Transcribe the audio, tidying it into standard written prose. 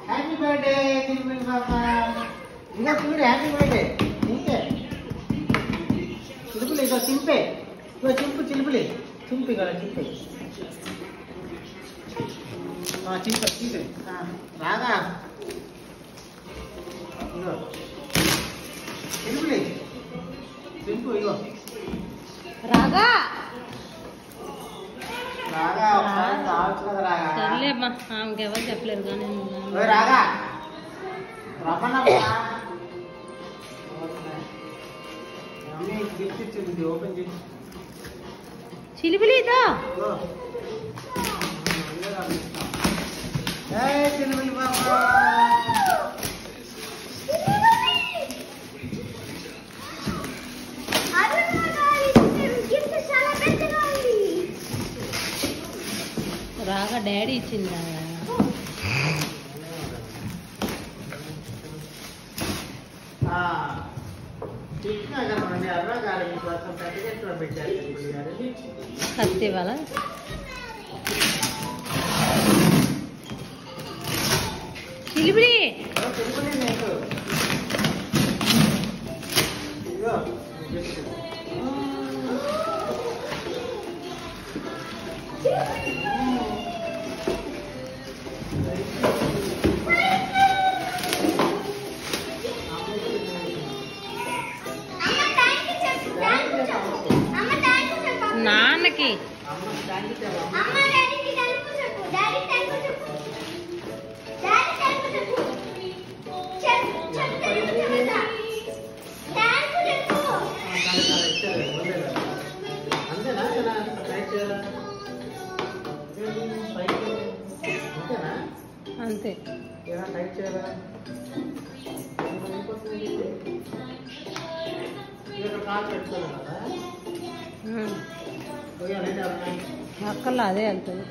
Happy birthday చిలుపులి బాబా. ఇంకా చూడు happy birthday ఇంకే చిలుపులి. ఇదో చింపే, ఇదో చింపు చిలుపులి, చింపు కదా చింపే చింప చింపే రాగా. ఇగో చిలుపులి చింపు. ఇగో రాగా రాగా రావచ్చు కదా రాగా. సర్లేమ్మా, ఆమెకి ఎవరు చెప్పలేరు కానీ రాగా రమ్మన్నా గిఫ్ట్ ఇచ్చింది. ఓపెన్ చేసి చిలుపులితో చిలుపులి బాబా. రాగా డాడీ ఇచ్చిందా? కత్తి వాళ్ళ చిలుపులి నాన్నకి అంతే. అక్కర్లో అదే వెళ్తుంది.